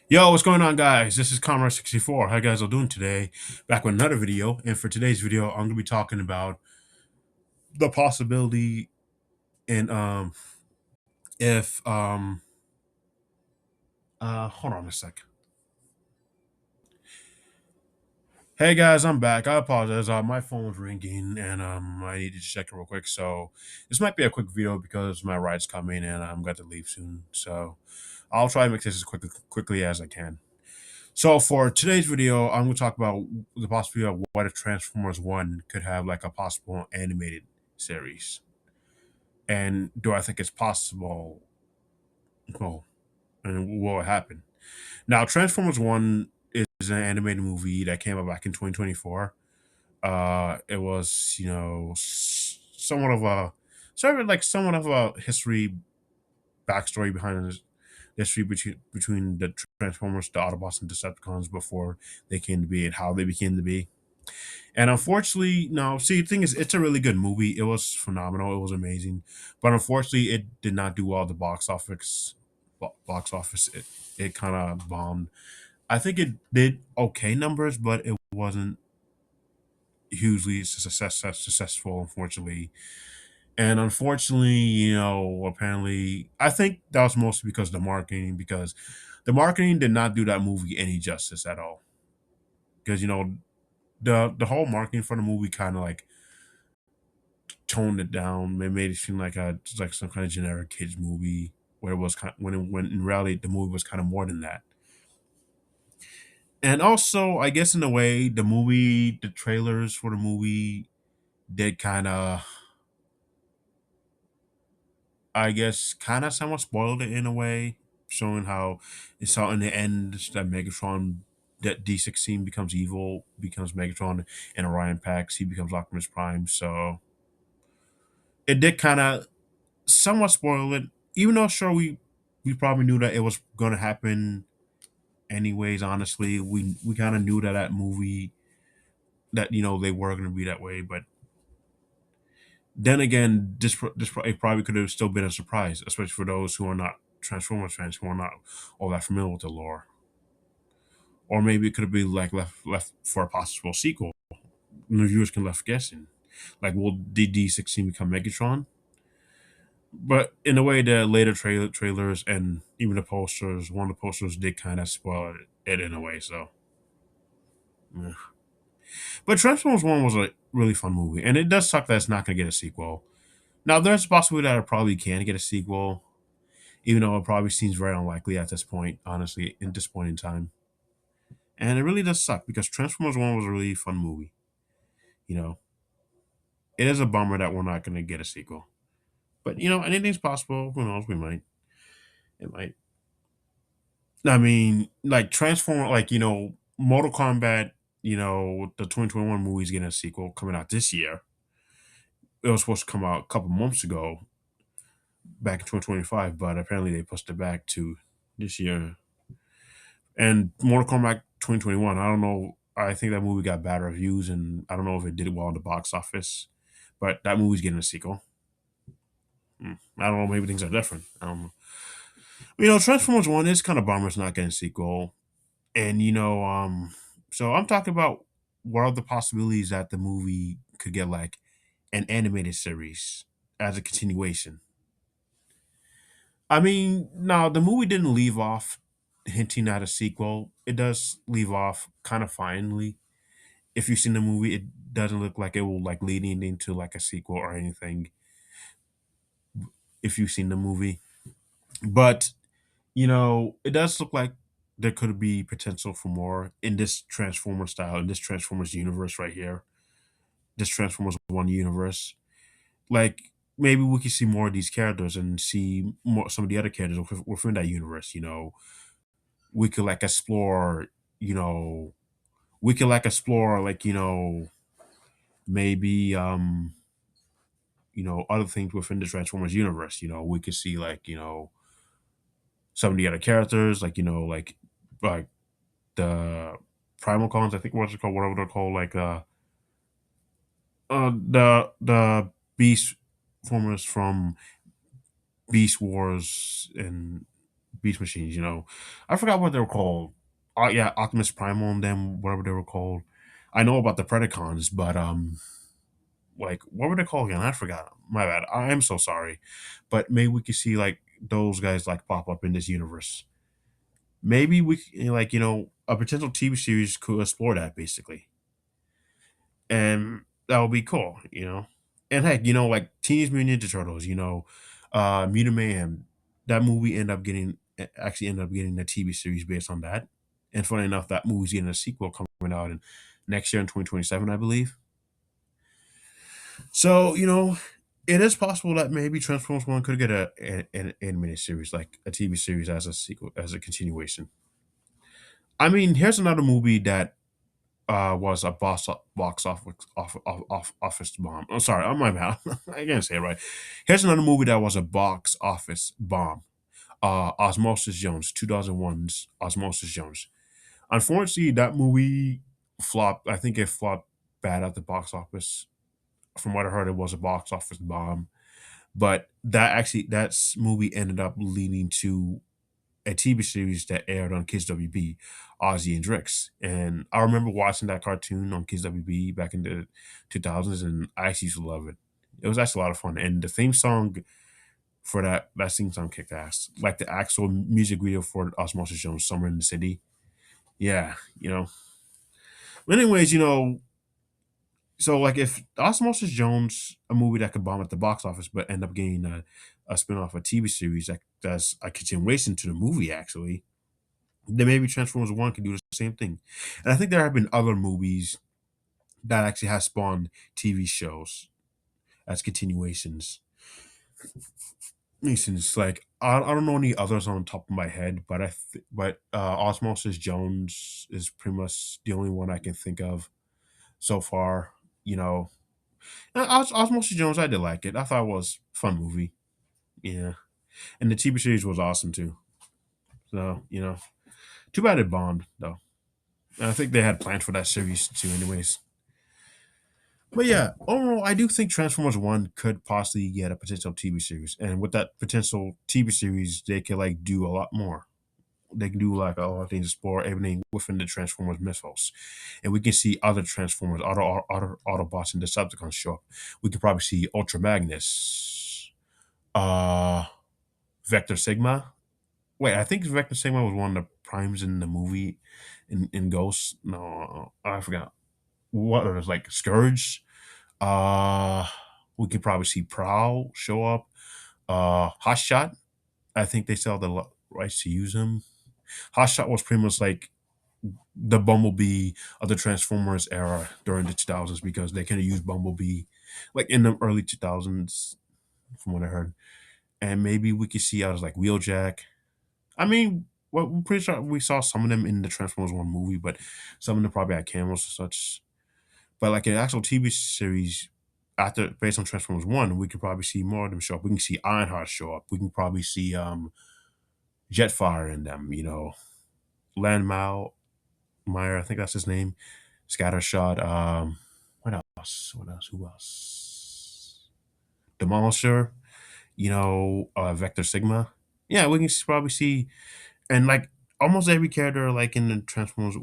Yo, what's going on, guys? This is Comrade64. How you guys all doing today? Back with another video. And for today's video, I'm going to be talking about the possibility and if hold on a second. Hey guys, I'm back. I apologize. My phone was ringing and I needed to check it real quick. So this might be a quick video because my ride's coming and I'm got to leave soon. So I'll try to make this as quickly as I can. So for today's video, I'm going to talk about the possibility of what if Transformers One could have like a possible animated series, and do I think it's possible? Well, and will it happen? Now, Transformers One is an animated movie that came out back in 2024. It was somewhat of a somewhat of a history backstory behind this history between the Transformers, the Autobots, and Decepticons before they came to be and how they became to be. And unfortunately, no. See, the thing is, it's a really good movie. It was phenomenal. It was amazing, but unfortunately, it did not do well at the box office. Box office, it kind of bombed. I think it did okay numbers, but it wasn't hugely successful, unfortunately. And unfortunately, apparently, I think that was mostly because of the marketing, because the marketing did not do that movie any justice at all. Because the whole marketing for the movie kind of like toned it down. It made it seem like like some kind of generic kids movie, where it was when in reality the movie was kind of more than that. And also, I guess in a way, the trailers for the movie did kind of, I guess, kind of somewhat spoiled it in a way, showing how it's out in the end that Megatron, that D16 becomes evil, becomes Megatron, and Orion Pax, he becomes Optimus Prime. So it did kind of somewhat spoil it, even though sure we probably knew that it was going to happen anyways. Honestly, we kind of knew that movie, that they were going to be that way, but then again, it probably could have still been a surprise, especially for those who are not Transformers fans, who are not all that familiar with the lore. Or maybe it could have been like left for a possible sequel. And the viewers can left guessing, like, will D16 become Megatron? But in a way, the later trailers and even the posters, one of the posters did kind of spoil it in a way. So, yeah. But Transformers One was a really fun movie, and it does suck that it's not going to get a sequel. Now, there's a possibility that it probably can get a sequel, even though it probably seems very unlikely at this point. Honestly, in this point in time, and it really does suck because Transformers One was a really fun movie. You know, it is a bummer that we're not going to get a sequel. But anything's possible. Who knows? We might. It might. I mean, like Transform, like Mortal Kombat. The 2021 movie is getting a sequel coming out this year. It was supposed to come out a couple months ago, back in 2025, but apparently they pushed it back to this year. And Mortal Kombat 2021, I don't know. I think that movie got bad reviews, and I don't know if it did well in the box office. But that movie's getting a sequel. I don't know. Maybe things are different. I don't know. Transformers One is kind of bummer it's not getting a sequel. And so I'm talking about what are the possibilities that the movie could get like an animated series as a continuation. I mean, no, the movie didn't leave off hinting at a sequel. It does leave off kind of finally. If you've seen the movie, it doesn't look like it will like leading into like a sequel or anything. If you've seen the movie, but it does look like there could be potential for more in this Transformer style, in this Transformers universe right here, this Transformers One universe. Like maybe we could see more of these characters and see more some of the other characters within that universe. We could like explore. You know, we could like explore like maybe other things within the Transformers universe. We could see like some of the other characters, like like the Primal Cons, I think what's it called, whatever they're called, like the Beast formers from Beast Wars and Beast Machines. I forgot what they were called. Yeah, Optimus Primal and them, whatever they were called. I know about the Predacons, but like what were they called again? I forgot. My bad. I am so sorry. But maybe we could see like those guys like pop up in this universe. Maybe like a potential TV series could explore that basically, and that would be cool. And heck, like Teenage Mutant Ninja Turtles, Mutant Mayhem, that movie actually ended up getting a TV series based on that. And funny enough, that movie's getting a sequel coming out in next year in 2027, I believe. So, it is possible that maybe Transformers One could get an animated series, like a TV series as a sequel, as a continuation. I mean, here's another movie that was a box office bomb. I'm sorry, I'm my bad. I can't say it right. Here's another movie that was a box office bomb. Osmosis Jones, 2001's Osmosis Jones. Unfortunately, that movie flopped. I think it flopped bad at the box office. From what I heard, it was a box office bomb. But that movie ended up leading to a TV series that aired on Kids WB, Ozzy and Drix. And I remember watching that cartoon on Kids WB back in the 2000s, and I actually used to love it. It was actually a lot of fun. And the theme song for that theme song kicked ass. Like the actual music video for Osmosis Jones, Summer in the City. Yeah. But anyways, so like if Osmosis Jones, a movie that could bomb at the box office but end up getting a spin-off, a TV series that's a continuation to the movie actually, then maybe Transformers One can do the same thing. And I think there have been other movies that actually have spawned TV shows as continuations. Since like I don't know any others on the top of my head, but Osmosis Jones is pretty much the only one I can think of so far. You know, Osmosis Jones, I did like it. I thought it was a fun movie. Yeah, and the TV series was awesome too. So too bad it bombed though. And I think they had plans for that series too, anyways. But yeah, overall, I do think Transformers One could possibly get a potential TV series, and with that potential TV series, they could like do a lot more. They can do like a lot of things, explore everything within the Transformers mythos, and we can see other Transformers, other Autobots, and Decepticons show up. We could probably see Ultra Magnus, uh, Vector Sigma. Wait, I think Vector Sigma was one of the primes in the movie in Ghost. No, I forgot. What are those, like Scourge? Uh, we could probably see Prowl show up. Hot Shot. I think they still have the rights to use him. Hot Shot was pretty much like the Bumblebee of the Transformers era during the 2000s because they could have used Bumblebee like in the early 2000s, from what I heard. And maybe we could see others like Wheeljack. I mean, well, I'm pretty sure we saw some of them in the Transformers One movie, but some of them probably had cameos and such. But like an actual TV series after based on Transformers One, we could probably see more of them show up. We can see Ironheart show up. We can probably see Jetfire in them. Landmau Meyer, I think that's his name. Scattershot. What else? What else? Who else? Demolisher. Vector Sigma. Yeah, we can probably see, and like almost every character like in the Transformers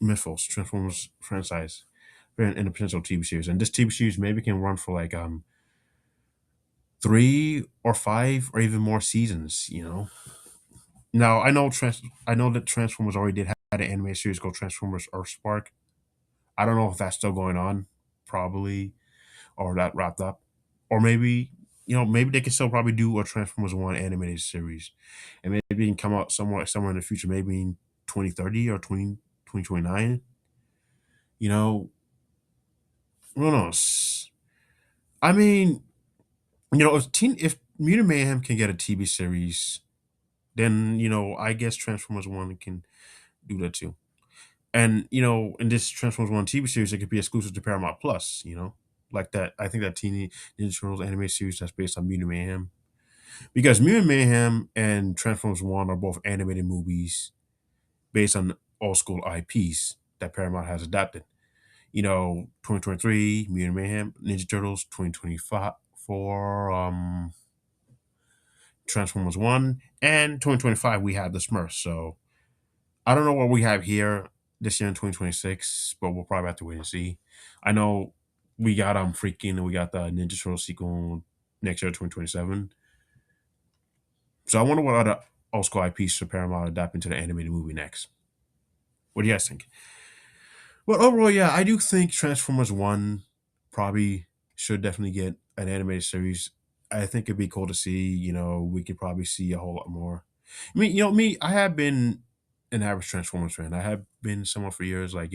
mythos, Transformers franchise, in a potential TV series. And this TV series maybe can run for like 3 or 5 or even more seasons. Now I know that Transformers already did have an anime series called Transformers Earthspark. I don't know if that's still going on, probably, or that wrapped up. Or maybe they can still probably do a Transformers One animated series. And maybe it can come out somewhere in the future, maybe in 2030 or 2029. You know, who knows? I mean, if Mutant Mayhem can get a TV series, then I guess Transformers One can do that too. And in this Transformers One TV series, it could be exclusive to Paramount Plus. Like that. I think that Teeny Ninja Turtles anime series that's based on Mutant Mayhem, because Mutant Mayhem and Transformers One are both animated movies based on old school IPs that Paramount has adapted. 2023 Mutant Mayhem, Ninja Turtles, 2024 Transformers 1, and 2025 we had the Smurfs. So I don't know what we have here this year in 2026, but we'll probably have to wait and see. I know we got freaking and we got the Ninja Turtle sequel next year, 2027. So I wonder what other old school IPs should Paramount adapt into the animated movie next. What do you guys think? Well, overall, yeah, I do think Transformers One probably should definitely get an animated series. I think it'd be cool to see. We could probably see a whole lot more. I mean, me, I have been an average Transformers fan. I have been someone for years. Like,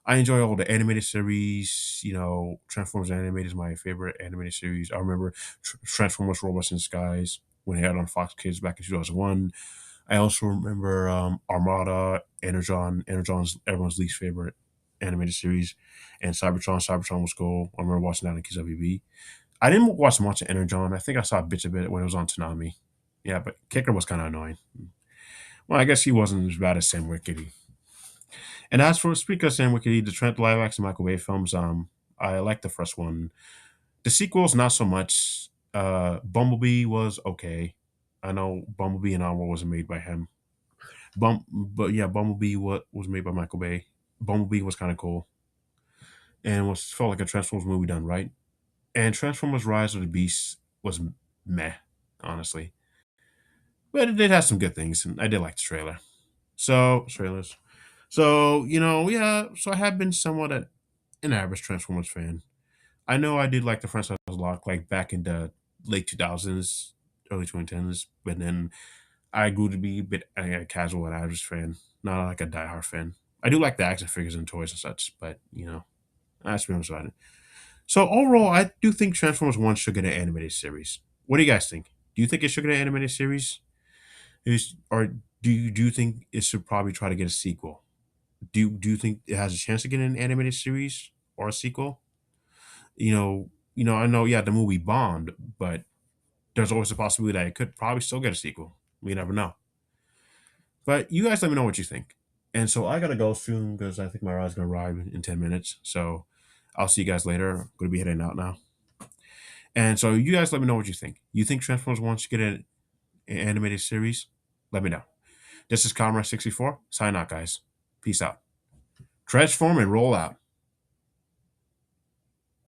I enjoy all the animated series. Transformers animated is my favorite animated series. I remember Transformers Robots in Skies when it had on Fox Kids back in 2001. I also remember Armada, Energon's everyone's least favorite animated series, and Cybertron. Cybertron was cool. I remember watching that on Kids WB. I didn't watch much of Energon. I think I saw bits of it when it was on Toonami. Yeah, but Kicker was kind of annoying. Well, I guess he wasn't as bad as Sam Witwicky. And as for speaking of Sam Witwicky, the Trent live action Michael Bay films, I like the first one. The sequels, not so much. Bumblebee was okay. I know Bumblebee and Onward wasn't made by him. But yeah, Bumblebee was made by Michael Bay. Bumblebee was kind of cool and was felt like a Transformers movie done right. And Transformers: Rise of the Beast was meh, honestly, but it did have some good things, and I did like the trailer. So trailers. So yeah. So I have been somewhat an average Transformers fan. I know I did like the franchise a lot, like back in the late 2000s, early 2010s, but then I grew to be a bit casual and average fan, not like a diehard fan. I do like the action figures and toys and such, but that's pretty much about it. So overall, I do think Transformers One should get an animated series. What do you guys think? Do you think it should get an animated series? Or do you think it should probably try to get a sequel? Do you think it has a chance to get an animated series or a sequel? I know, yeah, the movie bombed, but there's always a possibility that it could probably still get a sequel. We never know. But you guys let me know what you think. And so I gotta go soon because I think my ride's gonna arrive in 10 minutes. So I'll see you guys later. I'm gonna be heading out now. And so you guys let me know what you think. You think Transformers One should get an animated series? Let me know. This is Comrade 64. Sign out, guys. Peace out. Transform and roll out.